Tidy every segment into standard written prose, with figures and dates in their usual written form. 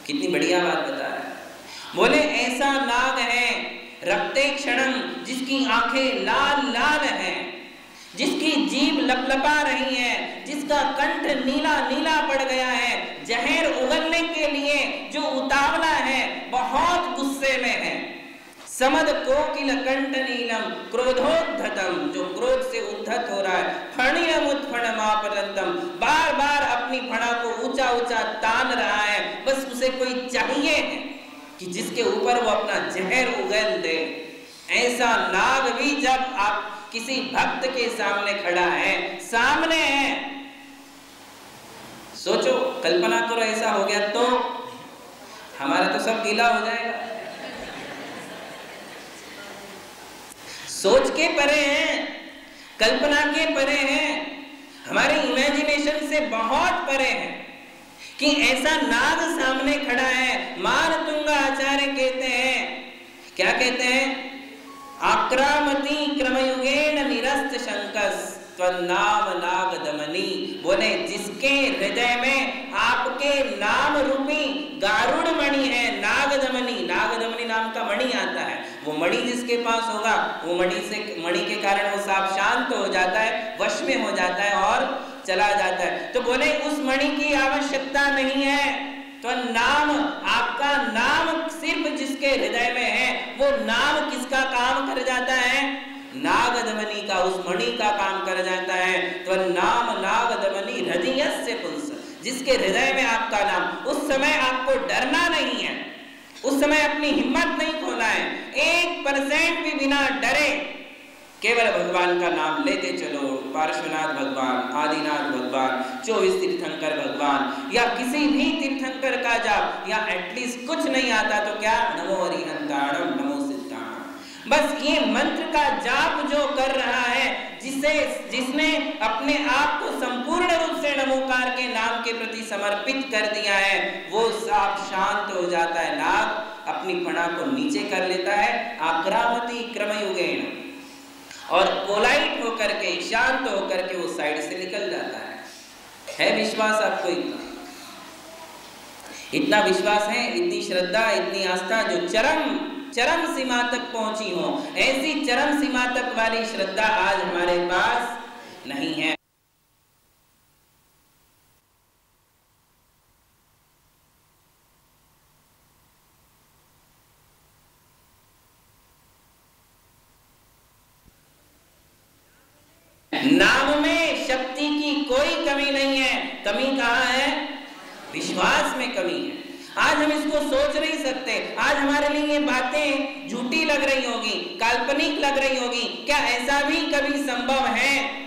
कितनी बढ़िया बात बता रहा है। बोले ऐसा नाग है रक्ते क्षणम, जिसकी आंखें लाल लाल हैं, जिसकी जीभ लपलपा रही है, जिसका कंठ नीला नीला पड़ गया है, जहर उगलने के लिए जो उतावला है, बहुत गुस्से में है। समद कोकिल कंठ नीलम क्रोधोद्धतम, जो क्रोध से उद्धत हो रहा है। फणियम उत्फणमापरंतम, बार बार अपनी फणा को ऊंचा ऊंचा तान रहा है। बस उसे कोई चाहिए है कि जिसके ऊपर वो अपना जहर उगल दे। ऐसा नाग भी जब आप किसी भक्त के सामने खड़ा है, सामने है, सोचो, कल्पना करो ऐसा हो गया तो हमारा तो सब गीला हो जाएगा। सोच के परे हैं, कल्पना के परे हैं, हमारे इमेजिनेशन से बहुत परे हैं कि ऐसा नाग सामने खड़ा है। मारतुंगा आचार्य कहते हैं, क्या कहते हैं? आक्रामती क्रमयुगेन निरस्त शंकस त्वन्नाम नाग दमनी। बोले जिसके हृदय में आपके नाम रूपी गारुड़ मणि है, नाग दमनी, नाग दमनी नाम का मणि आता है। वो मणि जिसके पास होगा, वो मणि के कारण वो सांप शांत हो जाता है, वश में हो जाता है और चला जाता है। तो बोले उस मणि की आवश्यकता नहीं है। तो नाम, आपका नाम सिर्फ जिसके हृदय में है, वो नाम किसका काम कर जाता है? नागदमनी का, उस मणि का काम कर जाता है। तो नाम नागदमनी हृदयस्य पुंस, जिसके हृदय में आपका नाम, उस समय आपको डरना नहीं है, उस समय अपनी हिम्मत नहीं खोना है। 1% भी बिना डरे केवल भगवान का नाम लेते चलो। पार्श्वनाथ भगवान, आदिनाथ भगवान, 24 तीर्थंकर भगवान, या किसी भी तीर्थंकर का जाप, या एटलीस्ट कुछ नहीं आता तो क्या, नमो हरिहंताणम नमो सिद्धाणम। बस ये मंत्र का जाप जो कर रहा है, जिसने अपने आप को संपूर्ण रूप से नमोकार के नाम के प्रति समर्पित कर दिया है, वो सांप शांत हो जाता है। नाग अपनी फणा को नीचे कर लेता है, आक्रामती क्रमयुगेन, और पोलाइट होकर के, शांत होकर के वो साइड से निकल जाता है विश्वास आपको? इतना विश्वास है, इतनी श्रद्धा, इतनी आस्था जो चरम सीमा तक पहुंची हो। ऐसी चरम सीमा तक वाली श्रद्धा आज हमारे पास नहीं है। नाम में शक्ति की कोई कमी नहीं है। कमी कहाँ है? विश्वास में कमी है। आज हम इसको सोच नहीं सकते। आज हमारे लिए ये बातें झूठी लग रही होगी, काल्पनिक लग रही होगी। क्या ऐसा भी कभी संभव है?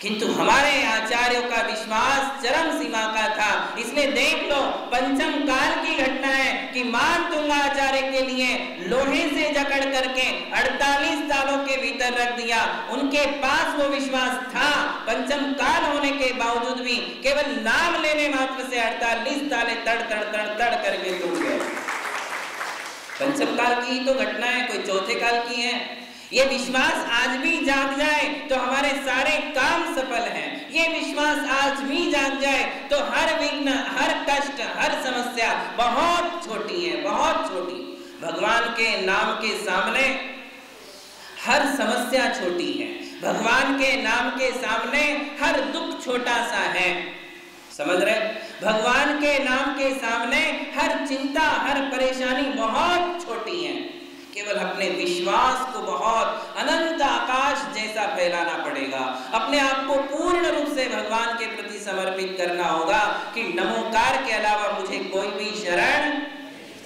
किंतु हमारे आचार्यों का विश्वास चरम सीमा का था। इसलिए देख लो, पंचम काल की घटना है कि मारतुंगा आचार्य के लिए लोहे से जकड़ करके 48 सालों के भीतर रख दिया। उनके पास वो विश्वास था, पंचम काल होने के बावजूद भी केवल नाम लेने मात्र से 48 साले तड़ करके टूट गए। पंचम काल की तो घटना है, कोई चौथे काल की है। ये विश्वास आज भी जाग जाए तो हमारे सारे काम सफल हैं। ये विश्वास आज भी जाग जाए तो हर विघ्न, हर कष्ट, हर समस्या बहुत छोटी है, बहुत छोटी। भगवान के नाम के सामने हर समस्या छोटी है। भगवान के नाम के सामने हर दुख छोटा सा है। समझ रहे? भगवान के नाम के सामने हर चिंता, हर परेशानी बहुत छोटी है। केवल अपने विश्वास को बहुत अनंत आकाश जैसा फैलाना पड़ेगा। अपने आप को पूर्ण रूप से भगवान के प्रति समर्पित करना होगा कि नमोकार के अलावा मुझे कोई भी शरण।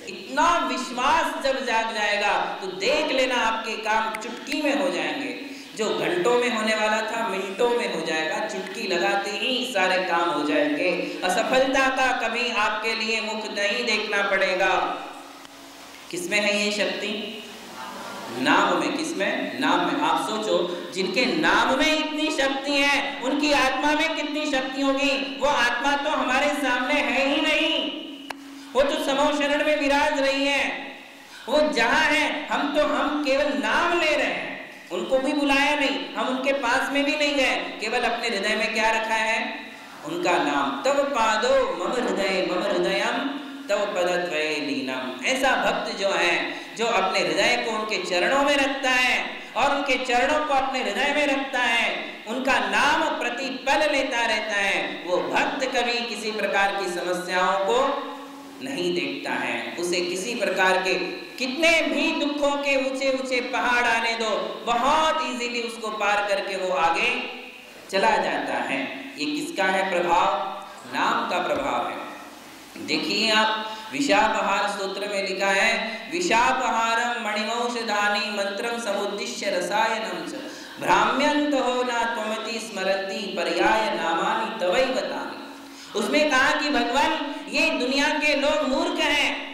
इतना विश्वास जब जाग जाएगा तो देख लेना आपके काम चुटकी में हो जाएंगे। जो घंटों में होने वाला था मिनटों में हो जाएगा। चुटकी लगाते ही सारे काम हो जाएंगे। असफलता का कभी आपके लिए मुख नहीं देखना पड़ेगा। किसमें है ये शक्ति? नाम में। किसमें? नाम में। आप सोचो, जिनके नाम में इतनी शक्ति है, उनकी आत्मा में कितनी शक्ति होगी? वो आत्मा तो हमारे सामने है ही नहीं। वो तो समो शरण में विराज रही है। वो जहां है, हम केवल नाम ले रहे हैं। उनको भी बुलाया नहीं, हम उनके पास में भी नहीं गए, केवल अपने हृदय में क्या रखा है? उनका नाम। तव पादो मम हृदयम तव पदद्वये लीनम। ऐसा भक्त जो है, जो अपने हृदय को उनके चरणों में रखता है और उनके चरणों को अपने हृदय में रखता है, उनका नाम प्रतिपल लेता रहता है, वो भक्त कभी किसी प्रकार की समस्याओं को नहीं देखता है। उसे किसी प्रकार के कितने भी दुखों के ऊंचे ऊंचे पहाड़ आने दो, बहुत इजीली उसको पार करके वो आगे चला जाता है। ये किसका है प्रभाव? नाम का प्रभाव है। देखिए आप, विशापहार स्तोत्र में लिखा है, विशापहारम मणिमौषधानि मंत्रम समुद्दिश्य रसायनम च भ्राम्यंतो न त्वमति स्मरन्ति पर्याय नामानि तवैव तानि। उसमें कहा कि भगवान, ये दुनिया के लोग मूर्ख हैं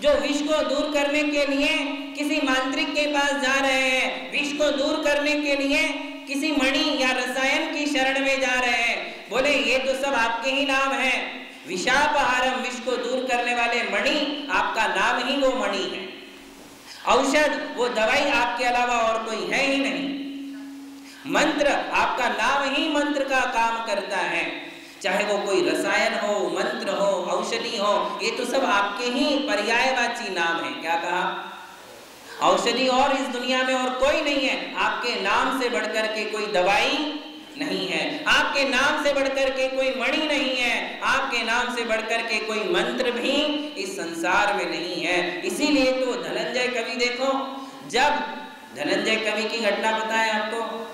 जो विष को दूर करने के लिए किसी मांत्रिक के पास जा रहे हैं, विष को दूर करने के लिए किसी मणि या रसायन की शरण में जा रहे हैं। बोले ये तो सब आपके ही नाम है। विशापहारम, विष को दूर करने वाले मणि, आपका नाम ही वो मणि है। औषध, वो दवाई आपके अलावा और कोई है ही नहीं। मंत्र, आपका नाम ही मंत्र का काम करता है। चाहे वो कोई रसायन हो, मंत्र हो, औषधि हो, ये तो सब आपके ही पर्यायवाची नाम है। क्या कहा? औषधि और इस दुनिया में और कोई नहीं है। आपके नाम से बढ़कर के कोई दवाई नहीं है, आपके नाम से बढ़कर के कोई मणि नहीं है, आपके नाम से बढ़कर के कोई मंत्र भी इस संसार में नहीं है। इसीलिए तो धनंजय कवि, देखो, जब धनंजय कवि की घटना बताएं आपको,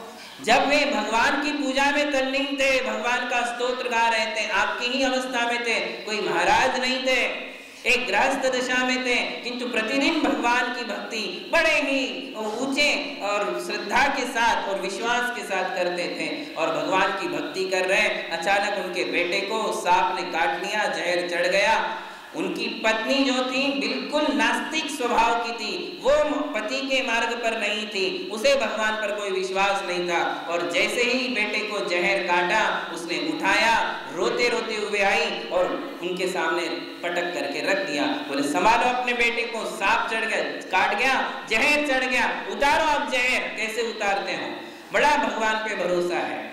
जब वे भगवान की पूजा में तल्लीन थे, भगवान का स्तोत्र गा रहे थे, आपकी ही अवस्था में थे, कोई महाराज नहीं थे, एक गृहस्थ दशा में थे, किंतु प्रतिदिन भगवान की भक्ति बड़े ही ऊंचे और श्रद्धा के साथ और विश्वास के साथ करते थे। और भगवान की भक्ति कर रहे, अचानक उनके बेटे को सांप ने काट लिया, जहर चढ़ गया। उनकी पत्नी जो थी बिल्कुल नास्तिक स्वभाव की थी, वो पति के मार्ग पर नहीं थी, उसे भगवान पर कोई विश्वास नहीं था। और जैसे ही बेटे को जहर काटा, उसने उठाया, रोते रोते हुए आई और उनके सामने पटक करके रख दिया। बोले संभालो अपने बेटे को, सांप चढ़ गया, काट गया, जहर चढ़ गया, उतारो आप जहर। कैसे उतारते हो? बड़ा भगवान पे भरोसा है।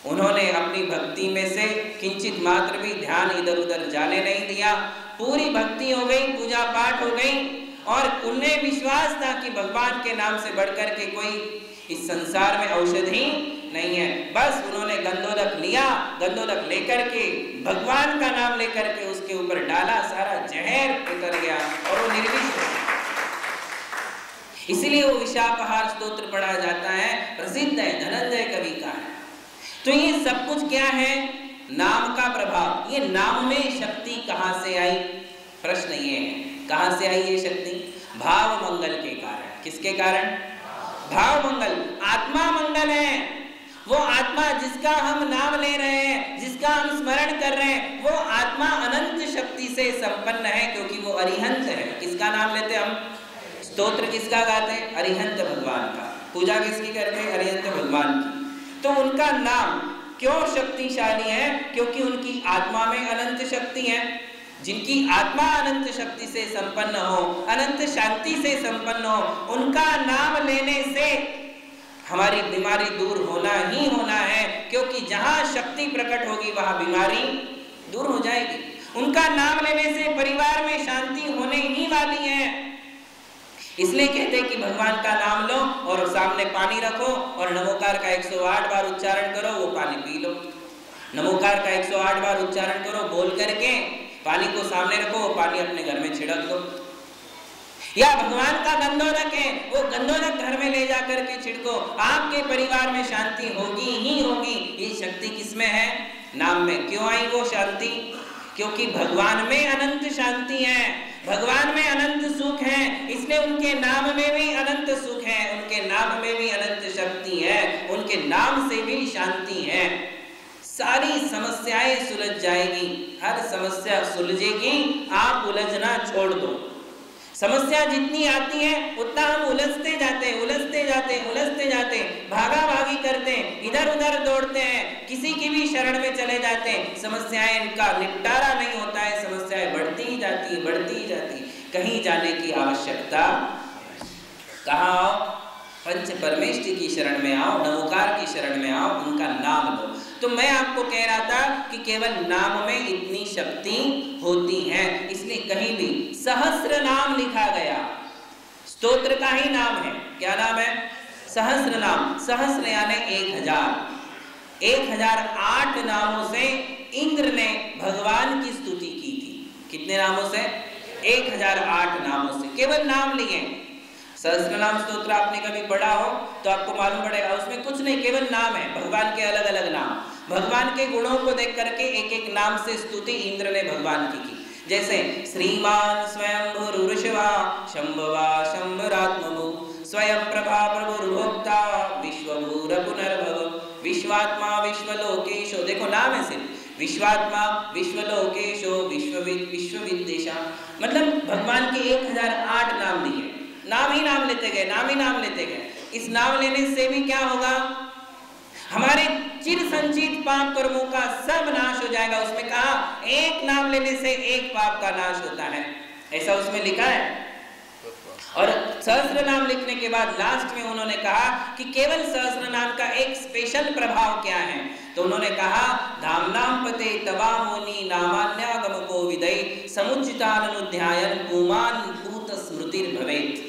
उन्होंने अपनी भक्ति में से किंचित मात्र भी ध्यान इधर उधर जाने नहीं दिया। पूरी भक्ति हो गई, पूजा पाठ हो गई और उन्हें विश्वास था कि भगवान के नाम से बढ़कर के कोई इस संसार में औषधि नहीं है। बस उन्होंने गंधोदक लिया, गंधोदक लेकर के भगवान का नाम लेकर के उसके ऊपर डाला, सारा जहर उतर गया और वो निर्विष हो गया। इसीलिए वो विशापहार स्तोत्र पढ़ा जाता है, प्रसिद्ध है, धनंजय कवि का है। तो ये सब कुछ क्या है? नाम का प्रभाव। ये नाम में शक्ति कहां से आई? प्रश्न ये है, कहां से आई ये शक्ति? भाव मंगल के कारण। किसके कारण? भाव मंगल। आत्मा मंगल है। वो आत्मा जिसका हम नाम ले रहे हैं, जिसका हम स्मरण कर रहे हैं, वो आत्मा अनंत शक्ति से संपन्न है, क्योंकि वो अरिहंत है। किसका नाम लेते हम? स्तोत्र किसका गाते हैं? अरिहंत भगवान का। पूजा किसकी करते हैं? अरिहंत भगवान की। तो उनका नाम क्यों शक्तिशाली है? क्योंकि उनकी आत्मा में अनंत शक्ति है। जिनकी आत्मा अनंत शक्ति से संपन्न हो, अनंत शांति से संपन्न हो, उनका नाम लेने से हमारी बीमारी दूर होना ही होना है, क्योंकि जहां शक्ति प्रकट होगी वहां बीमारी दूर हो जाएगी। उनका नाम लेने से परिवार में शांति होने ही वाली है। इसलिए कहते हैं कि भगवान का नाम लो और सामने पानी रखो और नमोकार का 108 बार उच्चारण करो, वो पानी पी लो। नमोकार का 108 बार उच्चारण करो, बोल करके पानी को सामने रखो, वो पानी अपने घर में छिड़क दो। या भगवान का गंधोदक है, वो गंधोदक घर में ले जा करके छिड़को, आपके परिवार में शांति होगी ही होगी। ये शक्ति किसमें है? नाम में। क्यों आई वो शांति? क्योंकि भगवान में अनंत शांति है, भगवान में अनंत सुख है, इसलिए उनके नाम में भी अनंत सुख है, उनके नाम में भी अनंत शक्ति है, उनके नाम से भी शांति है। सारी समस्याएं सुलझ जाएगी, हर समस्या सुलझेगी, आप उलझना छोड़ दो। समस्या जितनी आती है उतना हम उलझते जाते हैं, उलझते जाते हैं, उलझते जाते हैं, भागा भागी करते हैं, इधर उधर दौड़ते हैं, किसी की भी शरण में चले जाते हैं। समस्याएं का निपटारा नहीं होता है, समस्याएं बढ़ती ही जाती है, बढ़ती ही जाती है। कहीं जाने की आवश्यकता। कहाँ आओ? पंच परमेष्टि की शरण में आओ, नमोकार की शरण में आओ, उनका नाम लो। तो मैं आपको कह रहा था कि केवल नाम में इतनी शक्ति होती है, इसलिए कहीं भी सहस्र नाम लिखा गया, स्तोत्र का ही नाम है। क्या नाम है? सहस्र नाम। सहस्र यानी 1000। 1008 नामों से इंद्र ने भगवान की स्तुति की थी। कितने नामों से? 1008 नामों से, केवल नाम लिए। सहस्र नाम स्तोत्र आपने कभी पढ़ा हो तो आपको मालूम पड़ेगा, उसमें कुछ नहीं, केवल नाम है, भगवान के अलग अलग नाम। भगवान के गुणों को देख करके एक एक नाम से स्तुति इंद्र ने भगवान की। जैसे श्रीमान स्वयंभुरुर्शिवा शंभवा शंभरात्मभु स्वयं प्रभा प्रभुर्भोक्ता विश्वभूर पुनर्भव विश्वात्मा विश्वलोकेशो। देखो नाम है सिर्फ, विश्वात्मा विश्वलोकेशो विश्वविद विश्वविद्येशा। मतलब भगवान के 1008 नाम दिए, नाम ही नाम लेते गए, नाम ही नाम लेते गए। इस नाम लेने से भी क्या होगा? हमारे चिर संचित पाप कर्मों का सब नाश हो जाएगा। उसमें कहा एक नाम लेने से एक पाप का नाश होता है, ऐसा उसमें लिखा है। और सहस्र नाम लिखने के बाद लास्ट में उन्होंने कहा कि केवल सहस्र नाम का एक स्पेशल प्रभाव क्या है, तो उन्होंने कहा धाम नाम पते तबामोनि नामान्यागम को विदय समुचितानुध्यायन पुमान भूत स्मृतिर भवेत।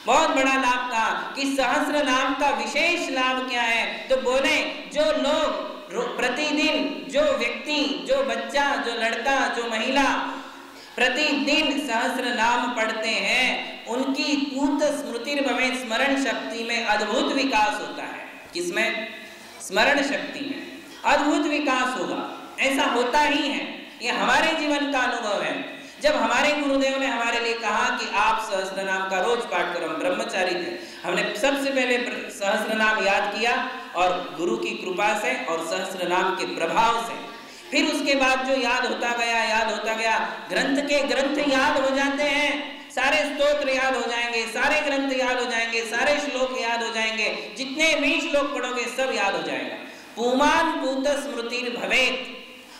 बहुत बड़ा लाभ कहा कि सहस्र नाम का विशेष लाभ क्या है, तो बोले जो लोग प्रतिदिन, जो व्यक्ति, जो बच्चा, जो लड़का, जो महिला प्रतिदिन सहस्र नाम पढ़ते हैं, उनकी पूत स्मृतिर भवेत, स्मरण शक्ति में अद्भुत विकास होता है। किसमें? स्मरण शक्ति में अद्भुत विकास होगा। ऐसा होता ही है, ये हमारे जीवन का अनुभव है। जब हमारे गुरुदेव ने हमारे लिए कहा कि आप सहस्र नाम का रोज पाठ करो, हम ब्रह्मचारी थे, हमने सबसे पहले सहस्र नाम याद किया और गुरु की कृपा से और सहस्र नाम के प्रभाव से, फिर उसके बाद जो याद होता गया, ग्रंथ के ग्रंथ याद हो जाते हैं, सारे स्तोत्र याद हो जाएंगे, सारे ग्रंथ याद हो जाएंगे, सारे श्लोक याद हो जाएंगे, जितने भी श्लोक पढ़ोगे सब याद हो जाएगा। पुमान पूत स्मृतिर भवेत,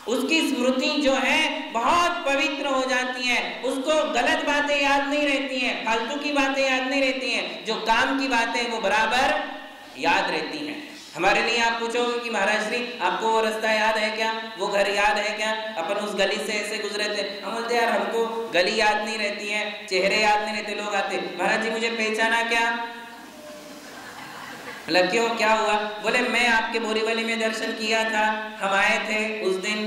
उसकी स्मृति जो है बहुत पवित्र हो जाती है, उसको गलत बातें याद नहीं रहती हैं, फालतू की बातें याद नहीं रहती हैं, जो काम की बातें वो बराबर याद रहती हैं। हमारे लिए आप पूछोगे कि महाराज श्री आपको वो रास्ता याद है क्या, वो घर याद है क्या, अपन उस गली से ऐसे गुजरे थे। हम बोलते यार हमको गली याद नहीं रहती है, चेहरे याद नहीं रहते। लोग आते, महाराज जी मुझे पहचाना क्या? मतलब क्यों, क्या हुआ? बोले मैं आपके बोरीवली में दर्शन किया था, हम आए थे उस दिन,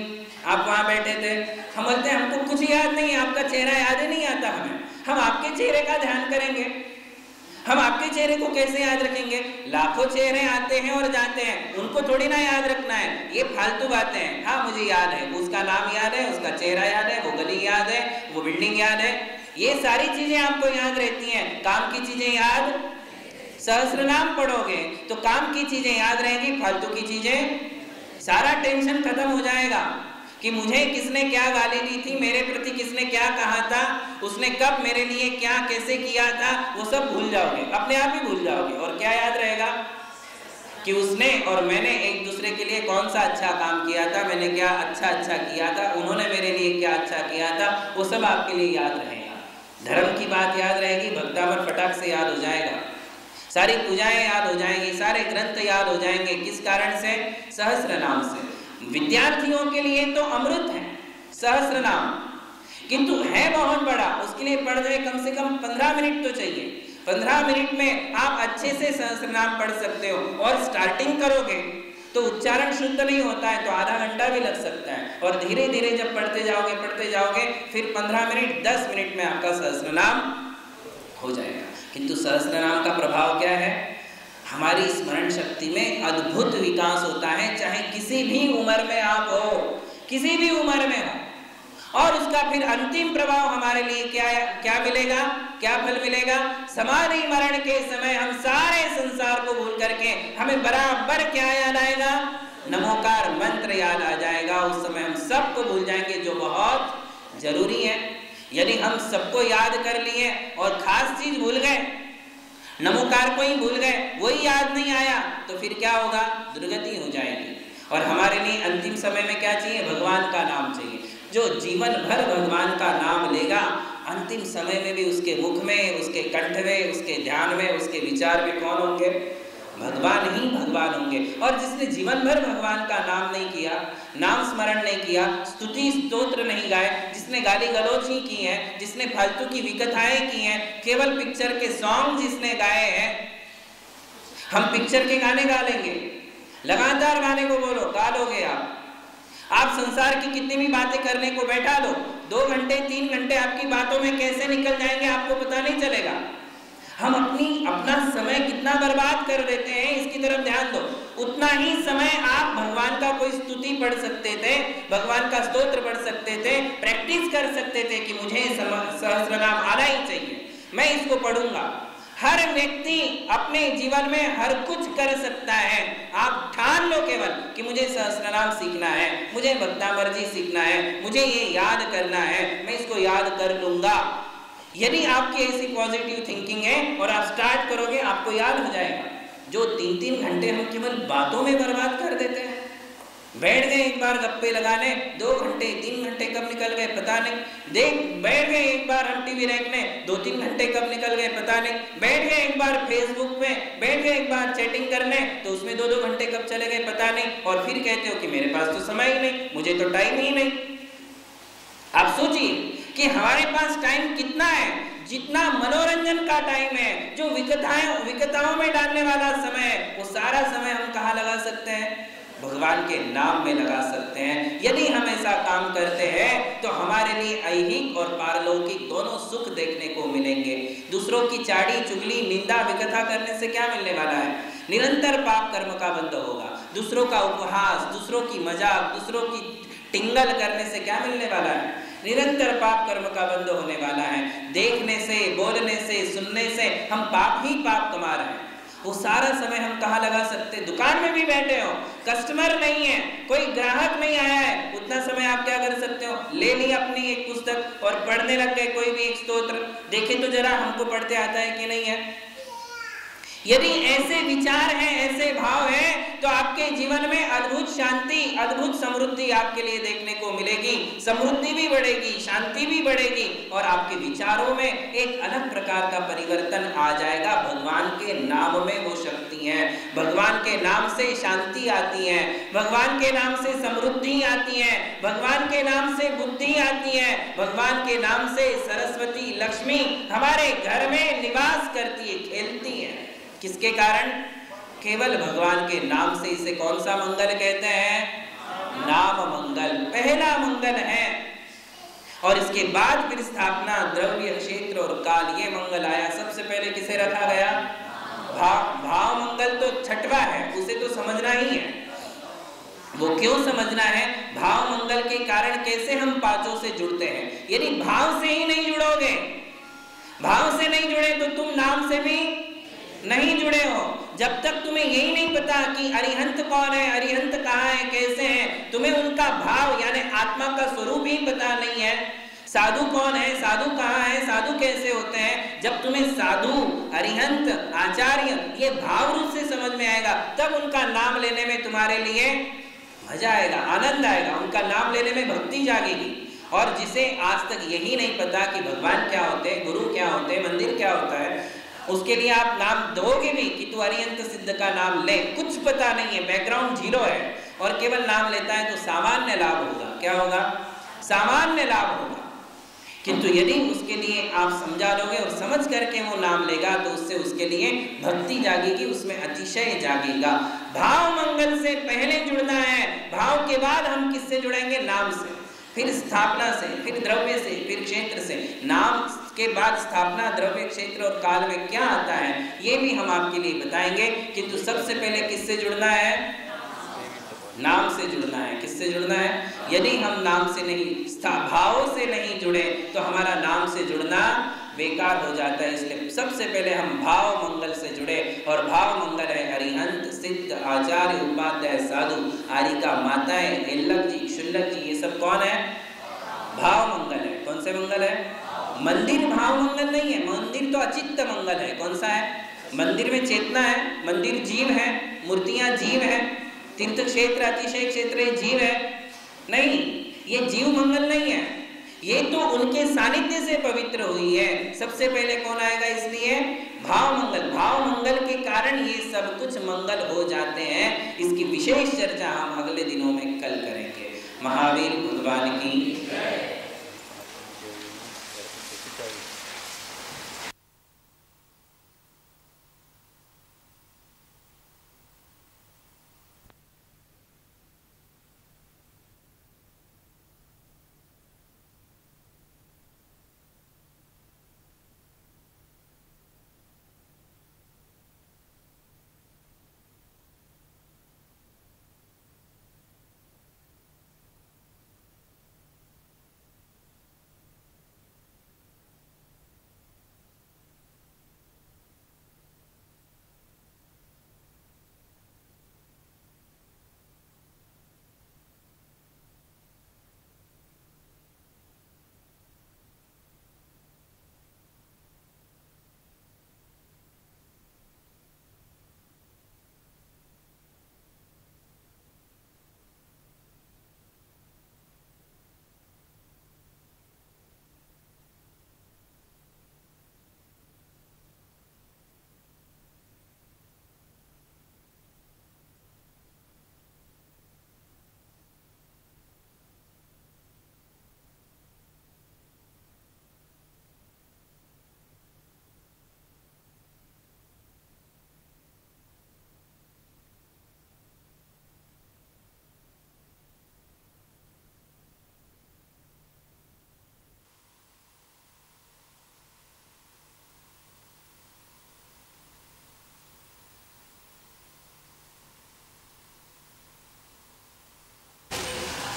आप वहां बैठे थे। हम बोलते हमको कुछ याद नहीं है, आपका चेहरा याद ही नहीं आता हमें, हम आपके चेहरे का ध्यान करेंगे, हम आपके चेहरे को कैसे याद रखेंगे? लाखों चेहरे आते हैं और जाते हैं, उनको थोड़ी ना याद रखना है, ये फालतू बातें हैं। हाँ मुझे याद है, उसका नाम याद है, उसका चेहरा याद है, वो गली याद है, वो बिल्डिंग याद है, ये सारी चीजें आपको याद रहती हैं। काम की चीजें याद, सहस्र नाम पढ़ोगे तो काम की चीजें याद रहेंगी, फालतू की चीजें, सारा टेंशन खत्म हो जाएगा कि मुझे किसने क्या गाली दी थी, मेरे प्रति किसने क्या कहा था, उसने कब मेरे लिए क्या कैसे किया था, वो सब भूल जाओगे, अपने आप ही भूल जाओगे। और क्या याद रहेगा कि उसने और मैंने एक दूसरे के लिए कौन सा अच्छा काम किया था, मैंने क्या अच्छा किया था, उन्होंने मेरे लिए क्या अच्छा किया था, वो सब आपके लिए याद रहेगा। धर्म की बात याद रहेगी, भक्तावर फटाक से याद हो जाएगा, सारी पूजाएं याद हो जाएंगी, सारे ग्रंथ याद हो जाएंगे। किस कारण से? सहस्र नाम से। विद्यार्थियों के लिए तो अमृत है सहस्र नाम, किंतु है बहुत बड़ा, उसके लिए पढ़ जाए कम से कम 15 मिनट तो चाहिए। 15 मिनट में आप अच्छे से सहस्र नाम पढ़ सकते हो, और स्टार्टिंग करोगे तो उच्चारण शुद्ध नहीं होता है तो आधा घंटा भी लग सकता है, और धीरे धीरे जब पढ़ते जाओगे फिर 15 मिनट 10 मिनट में आपका सहस्र नाम हो जाएगा। किंतु सहस्र नाम का प्रभाव क्या है? हमारी स्मरण शक्ति में अद्भुत विकास होता है, चाहे किसी भी उम्र में आप हो, किसी भी उम्र में हो। और उसका फिर अंतिम प्रभाव हमारे लिए क्या मिलेगा, क्या फल मिलेगा? समाधि मरण के समय हम सारे संसार को भूल करके हमें बराबर क्या याद आएगा? नमोकार मंत्र याद आ जाएगा। उस समय हम सबको भूल जाएंगे, जो बहुत जरूरी है। यदि हम सबको याद कर लिए और खास चीज भूल गए, नमोकार को ही भूल गए, वही याद नहीं आया, तो फिर क्या होगा? दुर्गति हो जाएगी। और हमारे लिए अंतिम समय में क्या चाहिए? भगवान का नाम चाहिए। जो जीवन भर भगवान का नाम लेगा, अंतिम समय में भी उसके मुख में, उसके कंठ में, उसके ध्यान में, उसके विचार में कौन होंगे? भगवान ही भगवान होंगे। और जिसने जीवन भर भगवान का नाम नहीं किया, नाम स्मरण नहीं किया, स्तुति स्तोत्र नहीं गाए, जिसने गाली गलौज ही की है, जिसने फालतू की विकथाएं की हैं, केवल पिक्चर के सॉन्ग जिसने गाए हैं, हम पिक्चर के गाने गा लेंगे, लगातार गाने को बोलो, गा लोगे आप संसार की कितनी भी बातें करने को बैठा लो, 2 घंटे 3 घंटे आपकी बातों में कैसे निकल जाएंगे आपको पता नहीं चलेगा। हम अपना समय कितना बर्बाद कर देते हैं, इसकी तरफ ध्यान दो। उतना ही समय आप भगवान का कोई स्तुति पढ़ सकते थे, भगवान का स्तोत्र पढ़ सकते थे, प्रैक्टिस कर सकते थे कि मुझे सहस्रनाम आना ही चाहिए, मैं इसको पढ़ूंगा। हर व्यक्ति अपने जीवन में हर कुछ कर सकता है। आप ठान लो केवल कि मुझे सहस्रनाम सीखना है, मुझे भक्तामर्जी सीखना है, मुझे ये याद करना है, मैं इसको याद कर लूंगा। यदि आपकी ऐसी पॉजिटिव थिंकिंग है और आप स्टार्ट करोगे, आपको याद हो जाएगा। जो 3-3 घंटे हम केवल बातों में बर्बाद कर देते हैं, बैठ गए एक बार गप्पे लगाने, 2 घंटे 3 घंटे कब निकल गए पता नहीं, बैठ गए एक बार हम टीवी देखने, 2-3 घंटे कब निकल गए पता नहीं, बैठ गए एक बार फेसबुक में, बैठ गए एक बार चैटिंग करने, तो उसमें 2-2 घंटे कब चले गए पता नहीं, और फिर कहते हो कि मेरे पास तो समय ही नहीं, मुझे तो टाइम ही नहीं। आप सोचिए कि हमारे पास टाइम कितना है, जितना मनोरंजन का टाइम है, जो विकताओं में डालने वाला समय है, वो सारा समय हम कहाँ लगा सकते हैं? भगवान के नाम में लगा सकते हैं। यदि हम ऐसा काम करते हैं तो हमारे लिए ऐहिक और पारलौकिक दोनों सुख देखने को मिलेंगे। दूसरों की चाड़ी चुगली निंदा विकथा करने से क्या मिलने वाला है? निरंतर पाप कर्म का बंध होगा। दूसरों का उपहास, दूसरों की मजाक, दूसरों की टिंगल करने से क्या मिलने वाला है? निरंतर पाप कर्म का बंध होने वाला है। देखने से, बोलने से, सुनने से हम पाप ही पाप कमा रहे हैं। वो सारा समय हम कहाँ लगा सकते हैं? दुकान में भी बैठे हो, कस्टमर नहीं है, कोई ग्राहक नहीं आया है, उतना समय आप क्या कर सकते हो? ले ली अपनी एक पुस्तक और पढ़ने लग गए कोई भी एक स्तोत्र। देखे तो जरा हमको पढ़ते आता है कि नहीं है? यदि ऐसे विचार हैं, ऐसे भाव हैं, तो आपके जीवन में अद्भुत शांति, अद्भुत समृद्धि आपके लिए देखने को मिलेगी। समृद्धि भी बढ़ेगी, शांति भी बढ़ेगी, और आपके विचारों में एक अलग प्रकार का परिवर्तन आ जाएगा। भगवान के नाम में वो शक्ति है, भगवान के नाम से शांति आती है, भगवान के नाम से समृद्धि आती है, भगवान के नाम से बुद्धि आती है, भगवान के नाम से सरस्वती लक्ष्मी हमारे घर में निवास करती है, खेलती है। किसके कारण? केवल भगवान के नाम से। इसे कौन सा मंगल कहते हैं? नाम मंगल पहला मंगल है। और इसके बाद फिर स्थापना, द्रव्य, क्षेत्र और काल, ये मंगल आया। सबसे पहले किसे रखा गया? भाव मंगल तो छठवा है, उसे तो समझना ही है। वो क्यों समझना है? भाव मंगल के कारण कैसे हम पांचों से जुड़ते हैं। यदि भाव से ही नहीं जुड़ोगे, भाव से नहीं जुड़े तो तुम नाम से भी नहीं जुड़े हो। जब तक तुम्हें यही नहीं पता कि अरिहंत कौन है, अरिहंत कहाँ है, कैसे है, तुम्हें उनका भाव यानी आत्मा का स्वरूप ही पता नहीं है। साधु कौन है, साधु कहाँ है, साधु कैसे होते हैं, जब तुम्हें साधु, अरिहंत, आचार्य ये भाव रूप से समझ में आएगा, तब उनका नाम लेने में तुम्हारे लिए मजा आएगा, आनंद आएगा, उनका नाम लेने में भक्ति जागेगी। और जिसे आज तक यही नहीं पता कि भगवान क्या होते हैं, गुरु क्या होते हैं, मंदिर क्या होता है, उसके लिए आप नाम दोगे भी कि तू अरिहंत सिद्ध का नाम ले, कुछ पता नहीं है, बैकग्राउंड जीरो है, और केवल नाम लेता है, तो सामान्य लाभ होगा। क्या होगा? सामान्य लाभ होगा। किंतु यदि उसके लिए आप समझा लोगे और समझ करके वो नाम लेगा, तो उससे उसके लिए भक्ति जागेगी, उसमें अतिशय जागेगा। भाव मंगल से पहले जुड़ना है, भाव के बाद हम किससे जुड़ेंगे? नाम से, फिर स्थापना से, फिर द्रव्य से, फिर क्षेत्र से। नाम के बाद स्थापना, द्रव्य, क्षेत्र और काल में क्या आता है, ये भी हम आपके लिए बताएंगे। किंतु सबसे पहले किससे जुड़ना है? नाम से जुड़ना है। किससे जुड़ना है? यदि हम नाम से नहीं, भाव से नहीं जुड़े, तो हमारा नाम से जुड़ना बेकार हो जाता है। इसलिए सबसे पहले हम भाव मंगल से जुड़े, और भाव मंगल है अरिहंत, सिद्ध, आचार्य, उपाध्याय, साधु, आरिका, माताएं, एल्लक जी, शुल्लक जी, ये सब कौन है? भाव मंगल है। कौन से मंगल है? मंदिर भाव मंगल नहीं है, मंदिर तो अचित्त मंगल है। कौन सा है? मंदिर में चेतना है, मंदिर जीव है, मूर्तियां जीव है, तीर्थ क्षेत्र, अतिशय क्षेत्र जीव है। नहीं, ये जीव मंगल नहीं है। ये तो उनके सानिध्य से पवित्र हुई है। सबसे पहले कौन आएगा? इसलिए भाव मंगल। भाव मंगल के कारण ये सब कुछ मंगल हो जाते हैं। इसकी विशेष चर्चा हम अगले दिनों में कल करेंगे। महावीर भगवान की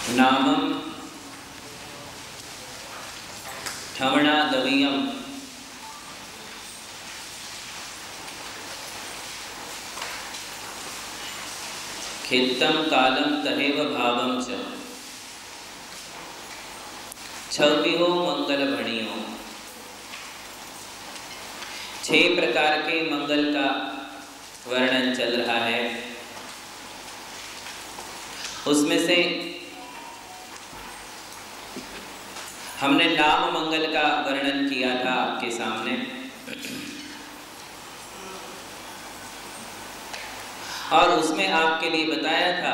नामं ठमणादवीयं खित्तं कालं तहेव भावं च छविहो मंगल भणियों। 6 प्रकार के मंगल का वर्णन चल रहा है। उसमें से हमने नाम मंगल का वर्णन किया था आपके सामने। और उसमें आपके लिए बताया था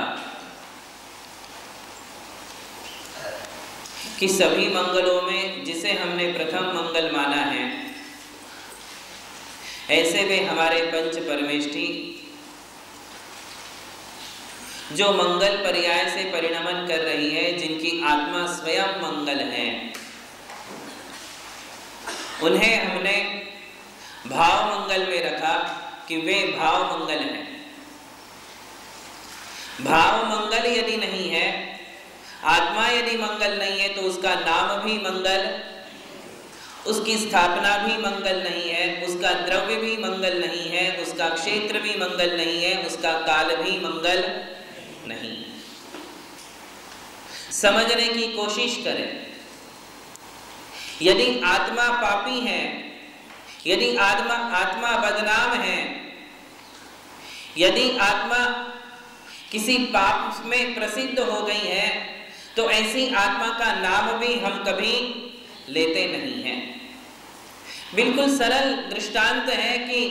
कि सभी मंगलों में जिसे हमने प्रथम मंगल माना है, ऐसे वे हमारे पंच परमेष्ठी जो मंगल पर्याय से परिणमन कर रही है, जिनकी आत्मा स्वयं मंगल है, उन्हें हमने भाव मंगल में रखा कि वे भाव मंगल हैं। भाव मंगल यदि नहीं है, आत्मा यदि मंगल नहीं है, तो उसका नाम भी मंगल, उसकी स्थापना भी मंगल नहीं है, उसका द्रव्य भी मंगल नहीं है, उसका क्षेत्र भी मंगल नहीं है, उसका काल भी मंगल नहीं। समझने की कोशिश करें। यदि आत्मा पापी है, यदि आत्मा बदनाम है, यदि आत्मा किसी पाप में प्रसिद्ध हो गई है, तो ऐसी आत्मा का नाम भी हम कभी लेते नहीं हैं। बिल्कुल सरल दृष्टांत है कि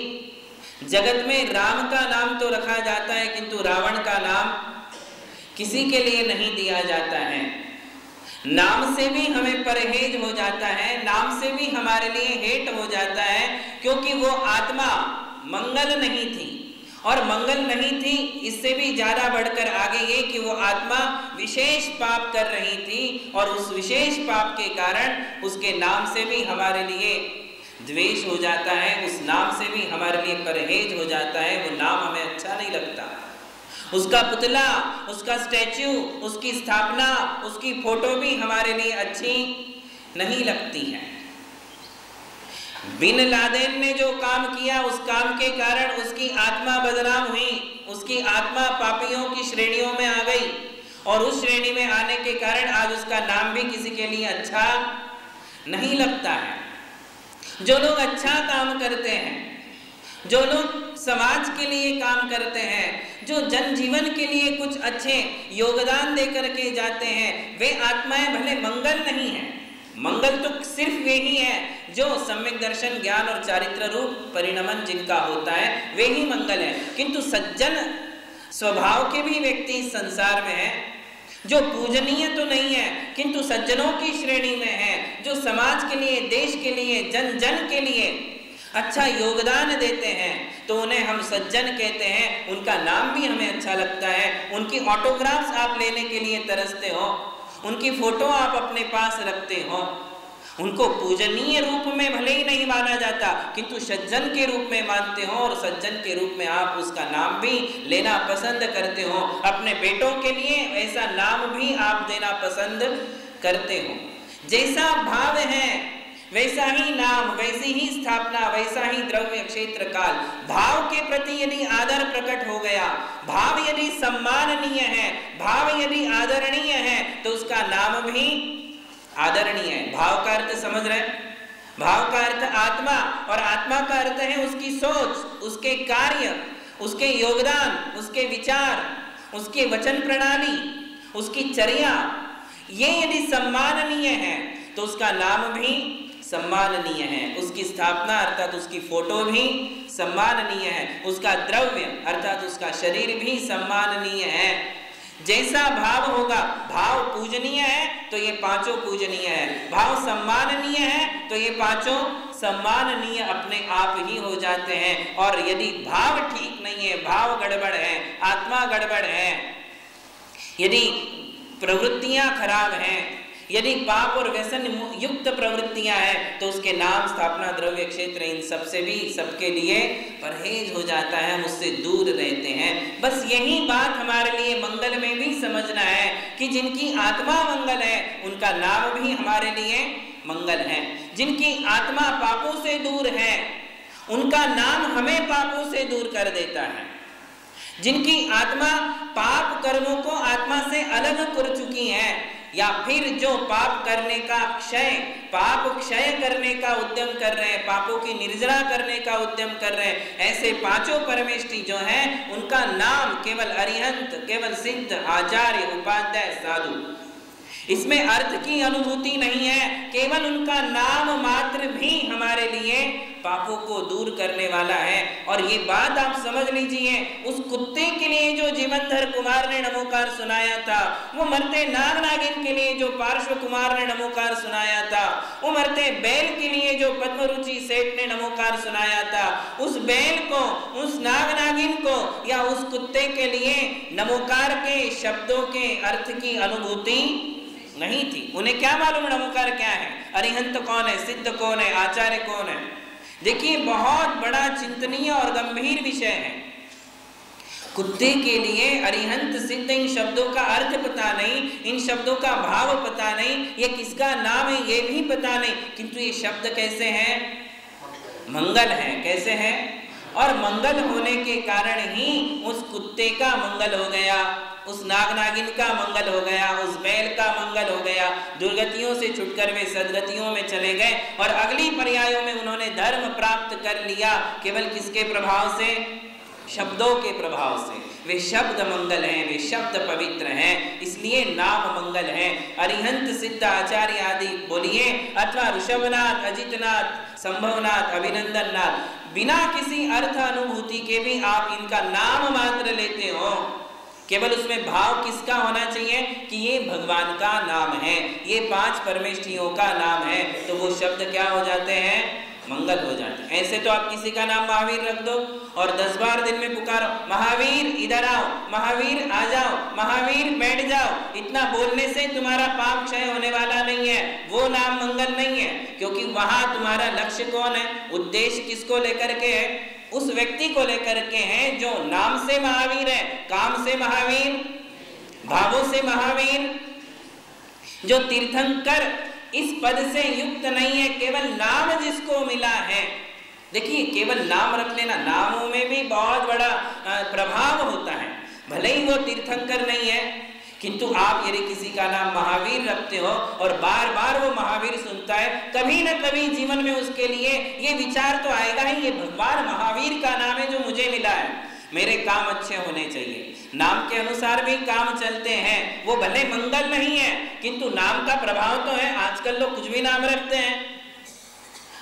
जगत में राम का नाम तो रखा जाता है, किंतु रावण का नाम किसी के लिए नहीं दिया जाता है। नाम से भी हमें परहेज हो जाता है, नाम से भी हमारे लिए हेट हो जाता है, क्योंकि वो आत्मा मंगल नहीं थी। और मंगल नहीं थी, इससे भी ज्यादा बढ़कर आगे ये कि वो आत्मा विशेष पाप कर रही थी, और उस विशेष पाप के कारण उसके नाम से भी हमारे लिए द्वेष हो जाता है, उस नाम से भी हमारे लिए परहेज हो जाता है। वो नाम हमें अच्छा नहीं लगता। उसका पुतला, उसका स्टैच्यू, उसकी स्थापना, उसकी फोटो भी हमारे लिए अच्छी नहीं लगती है। बिन लादेन ने जो काम किया, उस काम के कारण उसकी आत्मा बदनाम हुई, उसकी आत्मा पापियों की श्रेणियों में आ गई, और उस श्रेणी में आने के कारण आज उसका नाम भी किसी के लिए अच्छा नहीं लगता है। जो लोग अच्छा काम करते हैं, जो लोग समाज के लिए काम करते हैं, जो जनजीवन के लिए कुछ अच्छे योगदान देकर के जाते हैं, वे आत्माएं भले मंगल नहीं हैं, मंगल तो सिर्फ वे ही है जो सम्यक दर्शन, ज्ञान और चारित्र रूप परिणमन जिनका होता है, वे ही मंगल है। किंतु सज्जन स्वभाव के भी व्यक्ति इस संसार में है जो पूजनीय तो नहीं है किंतु सज्जनों की श्रेणी में है, जो समाज के लिए, देश के लिए, जन जन के लिए अच्छा योगदान देते हैं, तो उन्हें हम सज्जन कहते हैं। उनका नाम भी हमें अच्छा लगता है। उनकी ऑटोग्राफ्स आप लेने के लिए तरसते हो, उनकी फोटो आप अपने पास रखते हो। उनको पूजनीय रूप में भले ही नहीं माना जाता किंतु सज्जन के रूप में मानते हो, और सज्जन के रूप में आप उसका नाम भी लेना पसंद करते हो। अपने बेटों के लिए ऐसा नाम भी आप देना पसंद करते हो। जैसा भाव है वैसा ही नाम, वैसी ही स्थापना, वैसा ही द्रव्य, क्षेत्र, काल। भाव के प्रति यदि आदर प्रकट हो गया, भाव यदि सम्माननीय है, भाव यदि आदरणीय है, तो उसका नाम भी आदरणीय है। भाव का अर्थ समझ रहे? भाव का अर्थ आत्मा, और आत्मा का अर्थ है उसकी सोच, उसके कार्य, उसके योगदान, उसके विचार, उसके वचन प्रणाली, उसकी चर्या। ये यदि सम्माननीय है तो उसका नाम भी सम्माननीय है। उसकी स्थापना अर्थात उसकी फोटो भी सम्माननीय है। उसका द्रव्य अर्थात उसका शरीर भी सम्माननीय है। जैसा भाव होगा, भाव पूजनीय है तो ये पांचों पूजनीय है, भाव सम्माननीय है तो ये पांचों सम्माननीय अपने आप ही हो जाते हैं। और यदि भाव ठीक नहीं है, भाव गड़बड़ है, आत्मा गड़बड़ है, यदि प्रवृत्तियां खराब हैं, यदि पाप और व्यसन युक्त प्रवृत्तियां हैं, तो उसके नाम, स्थापना, द्रव्य, क्षेत्र, इन सब से भी सबके लिए परहेज हो जाता है, हम उससे दूर रहते हैं। बस यही बात हमारे लिए मंगल में भी समझना है कि जिनकी आत्मा मंगल है उनका नाम भी हमारे लिए मंगल है। जिनकी आत्मा पापों से दूर है उनका नाम हमें पापों से दूर कर देता है। जिनकी आत्मा पाप कर्मों को आत्मा से अलग कर चुकी है, या फिर जो पाप करने का क्षय, पाप क्षय करने का उद्यम कर रहे हैं, पापों की निर्जरा करने का उद्यम कर रहे हैं, ऐसे पांचों परमेष्टि जो हैं उनका नाम केवल अरिहंत, केवल सिद्ध, आचार्य, उपाध्याय, साधु। इसमें अर्थ की अनुभूति नहीं है, केवल उनका नाम मात्र भी हमारे लिए पापों को दूर करने वाला है। और ये बात आप समझ लीजिए, उस कुत्ते के लिए जो जीवनधर कुमार ने नमोकार सुनाया था, वो मरते नाग नागिन के लिए जो पार्श्व कुमार ने नमोकार सुनाया था, वो मरते बैल के लिए जो पद्मरुचि सेठ ने नमोकार सुनाया था, उस बैल को, उस नाग नागिन को या उस कुत्ते के लिए नमोकार के शब्दों के अर्थ की अनुभूति नहीं थी। उन्हें क्या मालूम नमोकार क्या है, अरिहंत कौन है, सिद्ध कौन है, आचार्य कौन है। देखिए बहुत बड़ा चिंतनीय और गंभीर विषय है। कुत्ते के लिए अरिहंत, सिद्ध, इन शब्दों का अर्थ पता नहीं, इन शब्दों का भाव पता नहीं, ये किसका नाम है ये भी पता नहीं, किंतु ये शब्द कैसे हैं? मंगल है। कैसे हैं? और मंगल होने के कारण ही उस कुत्ते का मंगल हो गया, उस नाग नागिन का मंगल हो गया, उस बैल का मंगल हो गया। दुर्गतियों से छुटकर वे सदगतियों में चले गए और अगली पर्यायों में उन्होंने धर्म प्राप्त कर लिया। केवल किसके प्रभाव से? शब्दों के प्रभाव से। वे शब्द मंगल हैं, वे शब्द पवित्र हैं, इसलिए नाम मंगल है। अरिहंत, सिद्ध, आचार्य आदि बोलिए, अथवा ऋषभनाथ, अजितनाथ, संभवनाथ, अभिनंदननाथ, बिना किसी अर्थ अनुभूति के भी आप इनका नाम मात्र लेते हो, केवल उसमें भाव किसका होना चाहिए कि ये भगवान का नाम है, ये पांच परमेष्ठियों का नाम है, तो वो शब्द क्या हो जाते हैं? मंगल हो जाते हैं। ऐसे तो आप किसी का नाम महावीर रख दो और 10 बार दिन में पुकारो, महावीर इधर आओ, महावीर आ जाओ, महावीर बैठ जाओ। इतना बोलने से तुम्हारा पाप क्षय होने वाला नहीं है, वो नाम मंगल नहीं है, क्योंकि वहां तुम्हारा लक्ष्य कौन है, उद्देश्य किसको लेकर के है? उस व्यक्ति को लेकर के हैं जो नाम से महावीर है, काम से महावीर, भावों से महावीर, जो तीर्थंकर इस पद से युक्त नहीं है, केवल नाम जिसको मिला है। देखिए केवल नाम रख लेना, नामों में भी बहुत बड़ा प्रभाव होता है। भले ही वो तीर्थंकर नहीं है, किंतु आप यदि किसी का नाम महावीर रखते हो और बार बार वो महावीर सुनता है, कभी न कभी जीवन में उसके लिए ये विचार तो आएगा ही, ये भगवान महावीर का नाम है जो मुझे मिला है, मेरे काम अच्छे होने चाहिए। नाम के अनुसार भी काम चलते हैं, वो भले मंगल नहीं है किंतु नाम का प्रभाव तो है। आजकल लोग कुछ भी नाम रखते हैं,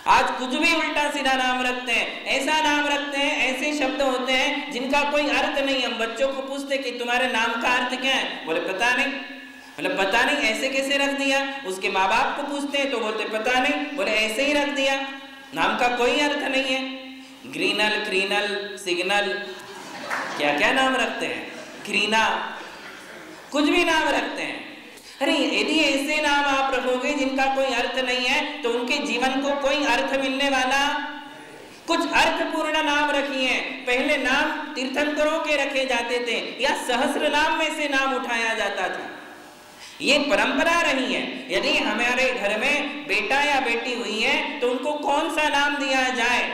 आज कुछ भी उल्टा सीधा नाम रखते हैं, ऐसा नाम रखते हैं, ऐसे शब्द होते हैं जिनका कोई अर्थ नहीं। हम बच्चों को पूछते कि तुम्हारे नाम का अर्थ क्या है, बोले पता नहीं। मतलब पता नहीं ऐसे कैसे रख दिया। उसके माँ बाप को पूछते हैं तो बोलते पता नहीं, बोले ऐसे ही रख दिया, नाम का कोई अर्थ नहीं है। ग्रीनल, क्रीनल, सिग्नल, क्या क्या नाम रखते हैं, क्रीना, कुछ भी नाम रखते हैं। अरे यदि ऐसे नाम आप रखोगे जिनका कोई अर्थ नहीं है तो उनके जीवन को कोई अर्थ मिलने वाला। कुछ अर्थपूर्ण नाम रखिए। पहले नाम तीर्थंकरों के रखे जाते थे या सहस्र नाम में से नाम उठाया जाता था, ये परंपरा रही है। यदि हमारे घर में बेटा या बेटी हुई है तो उनको कौन सा नाम दिया जाए,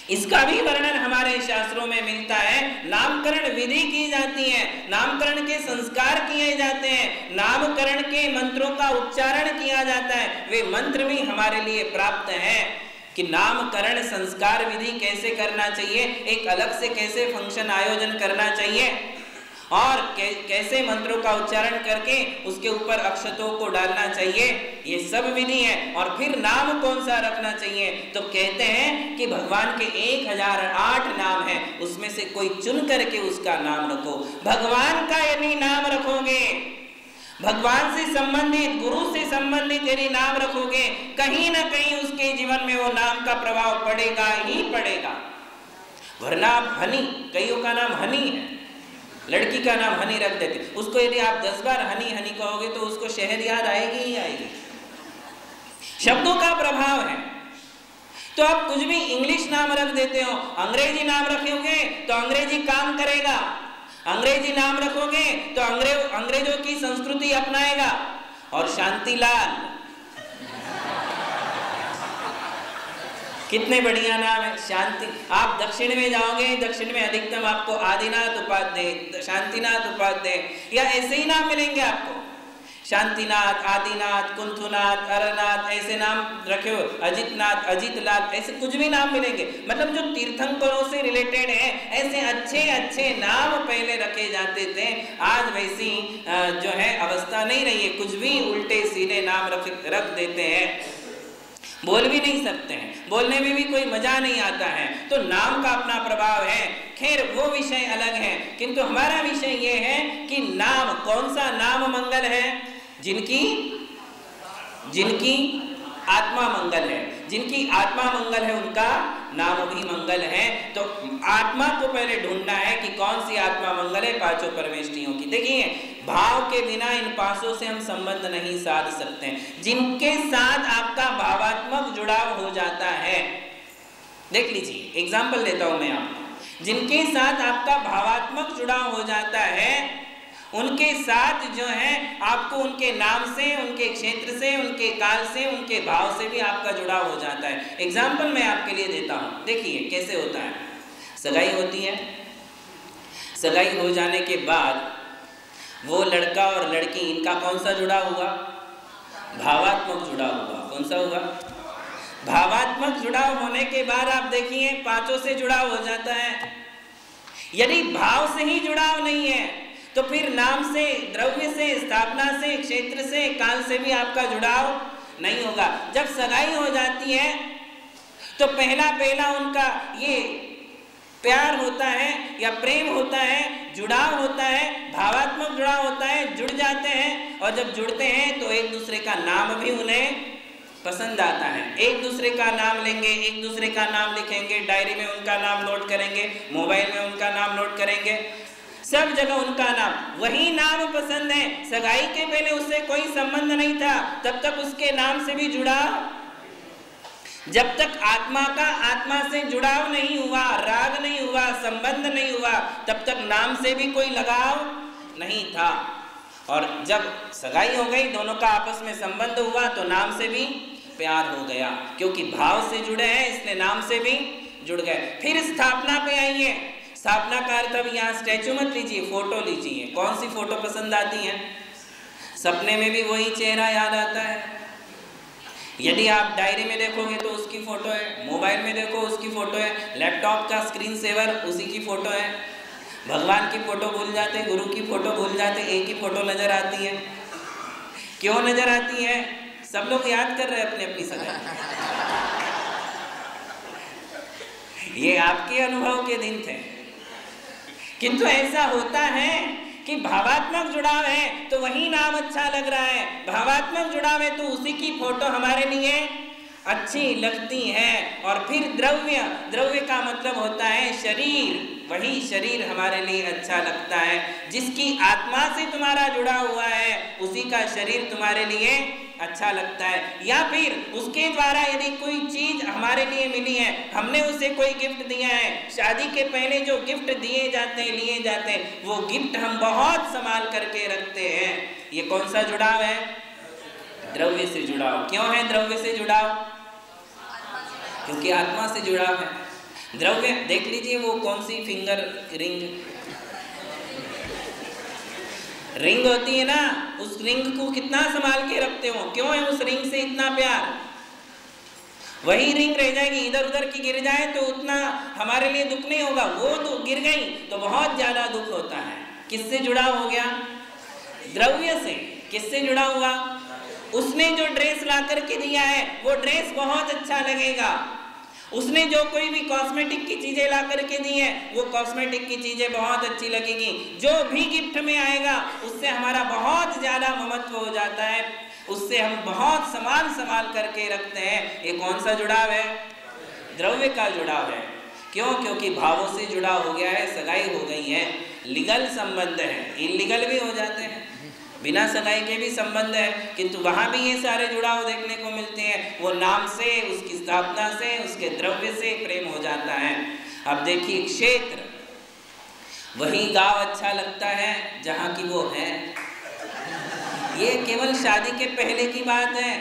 इसका भी वर्णन हमारे शास्त्रों में मिलता है। नामकरण विधि की जाती है, नामकरण के संस्कार किए जाते हैं, नामकरण के मंत्रों का उच्चारण किया जाता है। वे मंत्र भी हमारे लिए प्राप्त हैं कि नामकरण संस्कार विधि कैसे करना चाहिए, एक अलग से कैसे फंक्शन आयोजन करना चाहिए और कैसे मंत्रों का उच्चारण करके उसके ऊपर अक्षतों को डालना चाहिए, ये सब विधि है। और फिर नाम कौन सा रखना चाहिए, तो कहते हैं कि भगवान के 1008 नाम है, उसमें से कोई चुन करके उसका नाम रखो। भगवान का यदि नाम रखोगे, भगवान से संबंधित, गुरु से संबंधित यदि नाम रखोगे, कहीं ना कहीं उसके जीवन में वो नाम का प्रभाव पड़ेगा ही पड़ेगा। वरना आप हनी, कईयों का नाम हनी है, लड़की का नाम हनी रख देते, उसको यदि आप 10 बार हनी हनी कहोगे तो उसको शहर याद आएगी ही आएगी। शब्दों का प्रभाव है। तो आप कुछ भी इंग्लिश नाम रख देते हो, अंग्रेजी नाम रखोगे तो अंग्रेजी काम करेगा, अंग्रेजी नाम रखोगे तो अंग्रेजों की संस्कृति अपनाएगा। और शांतिलाल, कितने बढ़िया नाम है शांति। आप दक्षिण में जाओगे, दक्षिण में अधिकतम आपको आदिनाथ उपाध्याय, शांतिनाथ उपाध्याय या ऐसे ही नाम मिलेंगे आपको। शांतिनाथ, आदिनाथ, कुंथुनाथ, अरनाथ, ऐसे नाम रखे हो, अजितनाथ, अजितलाल, ऐसे कुछ भी नाम मिलेंगे। मतलब जो तीर्थंकरों से रिलेटेड है, ऐसे अच्छे अच्छे नाम पहले रखे जाते थे। आज वैसी जो है अवस्था नहीं रही है, कुछ भी उल्टे सीधे नाम रख देते हैं, बोल भी नहीं सकते हैं, बोलने में भी कोई मजा नहीं आता है। तो नाम का अपना प्रभाव है। खैर वो विषय अलग है, किंतु हमारा विषय ये है कि नाम, कौन सा नाम मंगल है, जिनकी आत्मा मंगल है, जिनकी आत्मा मंगल है उनका नाम भी मंगल है। तो आत्मा को पहले ढूंढना है कि कौन सी आत्मा मंगल है पांचों परमेष्टियों की। देखिए, भाव के बिना इन पांचों से हम संबंध नहीं साध सकते। जिनके साथ आपका भावात्मक जुड़ाव हो जाता है, देख लीजिए, एग्जाम्पल देता हूं मैं आपको। जिनके साथ आपका भावात्मक जुड़ाव हो जाता है, उनके साथ जो है आपको उनके नाम से, उनके क्षेत्र से, उनके काल से, उनके भाव से भी आपका जुड़ाव हो जाता है। एग्जाम्पल मैं आपके लिए देता हूं, देखिए कैसे होता है। सगाई होती है, सगाई हो जाने के बाद वो लड़का और लड़की, इनका कौन सा जुड़ाव हुआ, भावात्मक जुड़ाव हुआ। कौन सा हुआ, भावात्मक जुड़ाव होने के बाद आप देखिए पांचों से जुड़ाव हो जाता है। यदि भाव से ही जुड़ाव नहीं है तो फिर नाम से, द्रव्य से, स्थापना से, क्षेत्र से, काल से भी आपका जुड़ाव नहीं होगा। जब सगाई हो जाती है तो पहला उनका ये प्यार होता है या प्रेम होता है, जुड़ाव होता है, भावात्मक जुड़ाव होता है, जुड़ जाते हैं। और जब जुड़ते हैं तो एक दूसरे का नाम भी उन्हें पसंद आता है। एक दूसरे का नाम लेंगे, एक दूसरे का नाम लिखेंगे, डायरी में उनका नाम नोट करेंगे, मोबाइल में उनका नाम नोट करेंगे, सब जगह उनका नाम, वही नाम पसंद है। सगाई के पहले उससे कोई संबंध नहीं था, तब तक उसके नाम से भी जुड़ा। जब तक आत्मा का आत्मा से जुड़ाव नहीं हुआ, राग नहीं हुआ, संबंध नहीं हुआ, तब तक नाम से भी कोई लगाव नहीं था। और जब सगाई हो गई, दोनों का आपस में संबंध हुआ, तो नाम से भी प्यार हो गया, क्योंकि भाव से जुड़े हैं इसलिए नाम से भी जुड़ गए। फिर स्थापना पे आइए। स्थापना का अर्थ, अब यहाँ स्टैचू मत लीजिए, फोटो लीजिए। कौन सी फोटो पसंद आती है? सपने में भी वही चेहरा याद आता है। यदि आप डायरी में देखोगे तो उसकी फोटो है, मोबाइल में देखो उसकी फोटो है, लैपटॉप का स्क्रीन सेवर उसी की फोटो है। भगवान की फोटो भूल जाते, गुरु की फोटो भूल जाते, एक ही फोटो नजर आती है। क्यों नजर आती है? सब लोग याद कर रहे हैं अपनी अपनी सगाई। ये आपके अनुभव के दिन थे, किंतु ऐसा होता है कि भावात्मक जुड़ाव है तो वही नाम अच्छा लग रहा है, भावात्मक जुड़ाव है तो उसी की फोटो हमारे लिए अच्छी लगती है। और फिर द्रव्य, द्रव्य का मतलब होता है शरीर, वही शरीर हमारे लिए अच्छा लगता है। जिसकी आत्मा से तुम्हारा जुड़ा हुआ है उसी का शरीर तुम्हारे लिए अच्छा लगता है। या फिर उसके द्वारा यदि कोई चीज हमारे लिए मिली है, हमने उसे कोई गिफ्ट दिया है, शादी के पहले जो गिफ्ट दिए जाते हैं, लिए जाते हैं, वो गिफ्ट हम बहुत संभाल करके रखते हैं। ये कौन सा जुड़ाव है? द्रव्य से जुड़ाव। क्यों है द्रव्य से जुड़ाव? क्योंकि आत्मा से जुड़ाव है। द्रव्य देख लीजिए, वो कौन सी फिंगर रिंग होती है ना, उस रिंग को कितना संभाल के रखते हो, क्यों है उस रिंग से इतना प्यार? वही रिंग रह जाएगी, इधर उधर की गिर जाए तो उतना हमारे लिए दुख नहीं होगा, वो तो गिर गई तो बहुत ज्यादा दुख होता है। किससे जुड़ा हो गया? द्रव्य से। किससे जुड़ा हुआ? उसने जो ड्रेस ला करके दिया है वो ड्रेस बहुत अच्छा लगेगा, उसने जो कोई भी कॉस्मेटिक की चीजें ला करके दी है वो कॉस्मेटिक की चीजें बहुत अच्छी लगेगी। जो भी गिफ्ट में आएगा उससे हमारा बहुत ज्यादा महत्व हो जाता है, उससे हम बहुत संभाल करके रखते हैं। ये कौन सा जुड़ाव है? द्रव्य का जुड़ाव है। क्यों? क्योंकि भावों से जुड़ा हो गया है, सगाई हो गई है, लीगल संबंध है। इलीगल भी हो जाते हैं, बिना सगाई के भी संबंध है, किंतु वहां भी ये सारे जुड़ाव देखने को मिलते हैं। वो नाम से, उसकी स्थापना से, उसके द्रव्य से प्रेम हो जाता है। अब देखिए क्षेत्र, वही गांव अच्छा लगता है जहां की वो है। ये केवल शादी के पहले की बात है।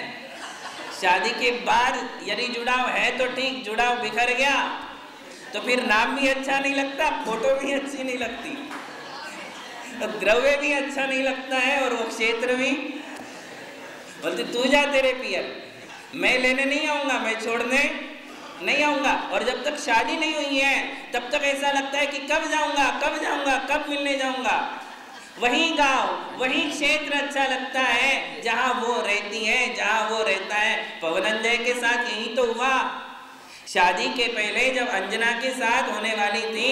शादी के बाद यदि जुड़ाव है तो ठीक, जुड़ाव बिखर गया तो फिर नाम भी अच्छा नहीं लगता, फोटो भी अच्छी नहीं लगती, तो द्रव्य भी अच्छा नहीं लगता है और वो क्षेत्र भी। बोलते तू जा तेरे पियर, मैं लेने नहीं आऊंगा, मैं छोड़ने नहीं आऊंगा। और जब तक शादी नहीं हुई है तब तक ऐसा लगता है कि कब जाऊंगा, कब जाऊंगा, कब मिलने जाऊंगा। वही गांव, वही क्षेत्र अच्छा लगता है जहां वो रहती है, जहां वो रहता है। पवनंजय के साथ यही तो हुआ। शादी के पहले जब अंजना के साथ होने वाली थी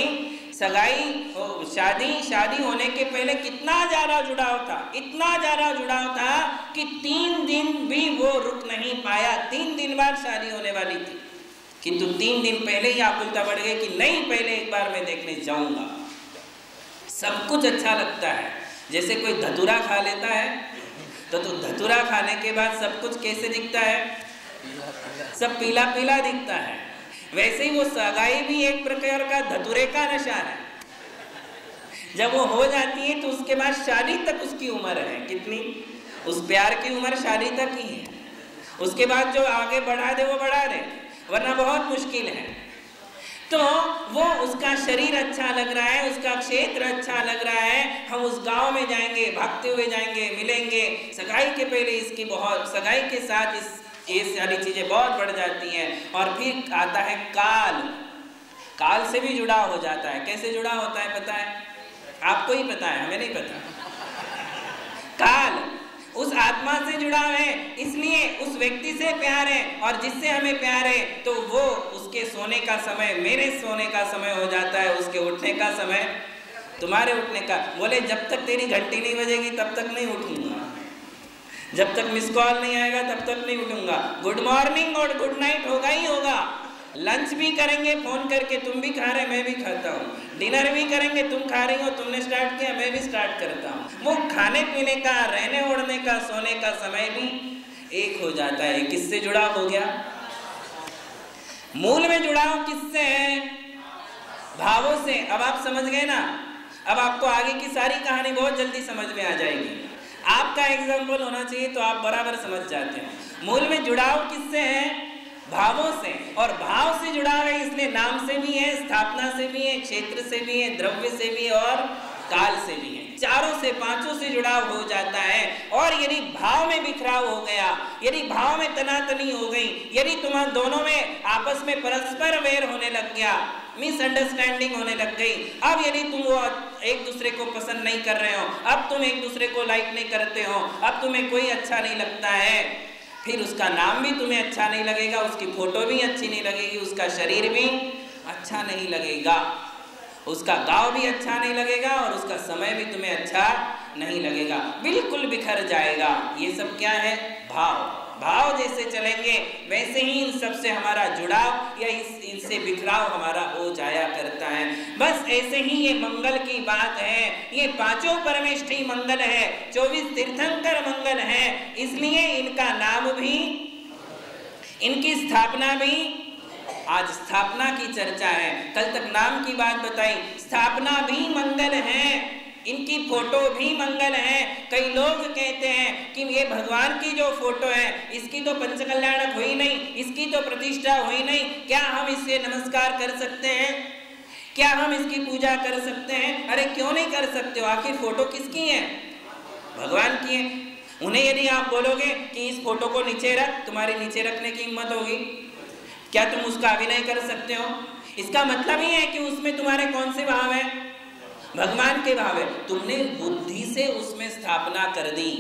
सगाई, शादी होने के पहले कितना ज्यादा जुड़ाव था, इतना ज्यादा जुड़ाव था कि 3 दिन भी वो रुक नहीं पाया। 3 दिन बाद शादी होने वाली थी, किंतु 3 दिन पहले ही आकुलता बढ़ गई कि नहीं, पहले एक बार मैं देखने जाऊंगा। सब कुछ अच्छा लगता है। जैसे कोई धतूरा खा लेता है तो धतूरा खाने के बाद सब कुछ कैसे दिखता है? सब पीला पीला दिखता है। वैसे ही वो सगाई भी एक प्रकार का धतूरे का नशा है। जब वो हो जाती है तो उसके बाद शादी तक उसकी उम्र है कितनी? उस प्यार की उम्र शादी तक ही है। उसके बाद जो आगे बढ़ा दे वो बढ़ा दे, वरना बहुत मुश्किल है। तो वो उसका शरीर अच्छा लग रहा है, उसका क्षेत्र अच्छा लग रहा है, हम उस गांव में जाएंगे, भागते हुए जाएंगे, मिलेंगे। सगाई के पहले इसकी बहुत, सगाई के साथ ये सारी चीजें बहुत बढ़ जाती हैं। और फिर आता है काल। काल से भी जुड़ा हो जाता है। कैसे जुड़ा होता है पता है? आपको ही पता है, हमें नहीं पता। काल उस आत्मा से जुड़ा है, इसलिए उस व्यक्ति से प्यार है, और जिससे हमें प्यार है तो वो उसके सोने का समय मेरे सोने का समय हो जाता है, उसके उठने का समय तुम्हारे उठने का। बोले जब तक तेरी घंटी नहीं बजेगी तब तक नहीं उठूंगा, जब तक मिस कॉल नहीं आएगा तब तक नहीं उठूंगा। गुड मॉर्निंग और गुड नाइट होगा ही होगा। लंच भी करेंगे फोन करके, तुम भी खा रहे मैं भी खाता हूँ। डिनर भी करेंगे, तुम खा रही हो, तुमने स्टार्ट किया मैं भी स्टार्ट करता हूँ। वो खाने पीने का, रहने ओढ़ने का, सोने का समय भी एक हो जाता है। किससे जुड़ा हो गया? मूल में जुड़ाव किससे है? भावों से। अब आप समझ गए ना? अब आपको आगे की सारी कहानी बहुत जल्दी समझ में आ जाएगी। आपका एग्जाम्पल होना चाहिए तो आप बराबर समझ जाते हो। मूल में जुड़ाव किससे है? भावों से। और भाव से जुड़ाव है इसलिए नाम से भी है, स्थापना से भी है, क्षेत्र से भी है, द्रव्य से भी और काल से भी है। चारों से, पांचों से जुड़ाव हो जाता है। और यदि भाव में बिखराव हो गया, यदि भाव में तनातनी हो गई, यदि तुम्हारे दोनों में आपस में परस्पर वैर होने लग गया, मिसअंडरस्टैंडिंग होने लग गई। अब यदि तुम वो एक दूसरे को पसंद नहीं कर रहे हो, अब तुम एक दूसरे को लाइक नहीं करते हो, अब तुम्हें कोई अच्छा नहीं लगता है, फिर उसका नाम भी तुम्हें अच्छा नहीं लगेगा, उसकी फोटो भी अच्छी नहीं लगेगी, उसका शरीर भी अच्छा नहीं लगेगा, उसका गाँव भी अच्छा नहीं लगेगा और उसका समय भी तुम्हें अच्छा नहीं लगेगा, बिल्कुल बिखर जाएगा। ये सब क्या है? भाव। भाव जैसे चलेंगे वैसे ही इन सब से हमारा जुड़ाव या इनसे बिखराव हमारा हो जाया करता है। बस ऐसे ही ये मंगल की बात है। ये पांचों परमेष्ठी मंगल है, 24 तीर्थंकर मंगल है, इसलिए इनका नाम भी, इनकी स्थापना भी, आज स्थापना की चर्चा है, कल तक नाम की बात बताई, स्थापना भी मंगल है, इनकी फोटो भी मंगल है। कई लोग कहते हैं कि ये भगवान की जो फोटो है इसकी तो पंचकल्याणक हुई नहीं, इसकी तो प्रतिष्ठा हुई नहीं, क्या हम इससे नमस्कार कर सकते हैं? क्या हम इसकी पूजा कर सकते हैं? अरे क्यों नहीं कर सकते हो? आखिर फोटो किसकी है? भगवान की है। उन्हें यदि आप बोलोगे कि इस फोटो को नीचे रख, तुम्हारी नीचे रखने की हिम्मत होगी? क्या तुम उसका अभिनय कर सकते हो? इसका मतलब ही है कि उसमें तुम्हारे कौन से भाव है? भगवान के भाव है। तुमने बुद्धि से उसमें स्थापना कर दी।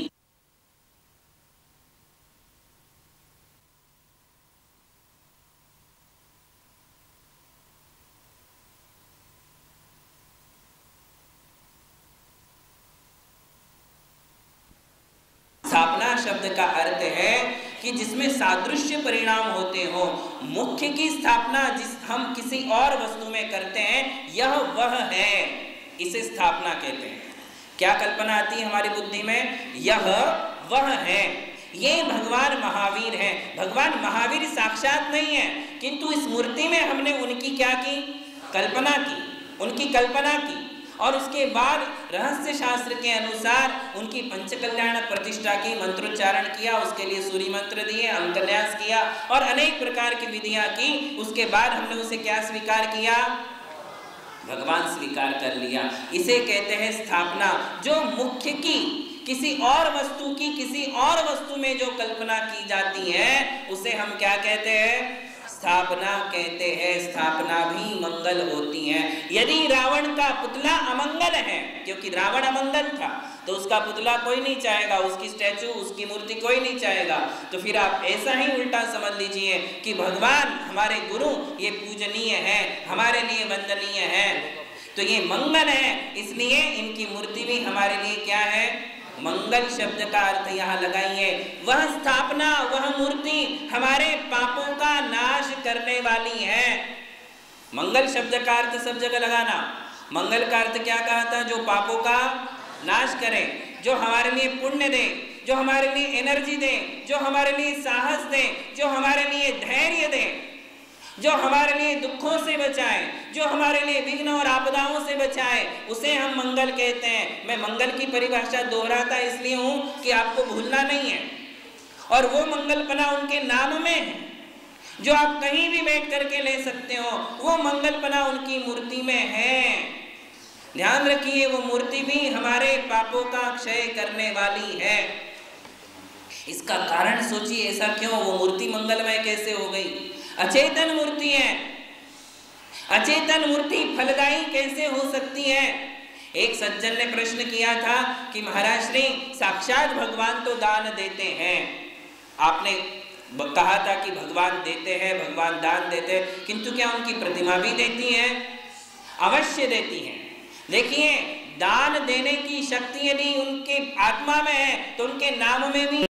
स्थापना शब्द का अर्थ है कि जिसमें सादृश्य परिणाम होते हो। मुख्य की स्थापना जिस हम किसी और वस्तु में करते हैं, यह वह है, इसे स्थापना कहते हैं। क्या कल्पना आती है हमारी बुद्धि में? यह वह है। ये भगवान महावीर हैं। भगवान महावीर साक्षात नहीं है, किंतु इस मूर्ति में हमने उनकी क्या की? कल्पना की, उनकी कल्पना की, और उसके बाद रहस्य शास्त्र के अनुसार उनकी पंचकल्याण प्रतिष्ठा की, मंत्रोच्चारण किया, उसके लिए सूर्य मंत्र दिए, अंकन्यास किया और अनेक प्रकार की विधियां की। उसके बाद हमने उसे क्या स्वीकार किया? भगवान स्वीकार कर लिया। इसे कहते हैं स्थापना। जो मुख्य की, किसी और वस्तु की किसी और वस्तु में जो कल्पना की जाती है उसे हम क्या कहते हैं? स्थापना कहते हैं। स्थापना भी मंगल होती है। यदि रावण का पुतला अमंगल है, क्योंकि रावण अमंगल था, तो उसका पुतला कोई नहीं चाहेगा, उसकी स्टैचू, उसकी मूर्ति कोई नहीं चाहेगा, तो फिर आप ऐसा ही उल्टा समझ लीजिए कि भगवान हमारे गुरु ये पूजनीय है, हमारे लिए वंदनीय है, तो ये मंगल है, इसलिए इनकी मूर्ति भी हमारे लिए क्या है? मंगल शब्द का अर्थ यहाँ लगाइए। वह स्थापना, वह मूर्ति हमारे पापों का नाश करने वाली है। मंगल शब्द का अर्थ सब जगह लगाना। मंगल का अर्थ क्या कहा था? जो पापों का नाश करे, जो हमारे लिए पुण्य दे, जो हमारे लिए एनर्जी दे, जो हमारे लिए साहस दे, जो हमारे लिए धैर्य दे, जो हमारे लिए दुखों से बचाए, जो हमारे लिए विघ्न और आपदाओं से बचाए, उसे हम मंगल कहते हैं। मैं मंगल की परिभाषा दोहराता इसलिए हूं कि आपको भूलना नहीं है। और वो मंगलपना उनके नाम में है, जो आप कहीं भी बैठ करके ले सकते हो, वो मंगलपना उनकी मूर्ति में है। ध्यान रखिए, वो मूर्ति भी हमारे पापों का क्षय करने वाली है। इसका कारण सोचिए, ऐसा क्यों? वो मूर्ति मंगलमय कैसे हो गई? अचेतन मूर्ति है। अचेतन मूर्ति फलदायी कैसे हो सकती है? एक सज्जन ने प्रश्न किया था कि महाराज श्री, साक्षात भगवान तो दान देते हैं, आपने कहा था कि भगवान देते हैं, भगवान दान देते हैं, किंतु क्या उनकी प्रतिमा भी देती है? अवश्य देती है। देखिए, दान देने की शक्ति यदि उनके आत्मा में है तो उनके नाम में भी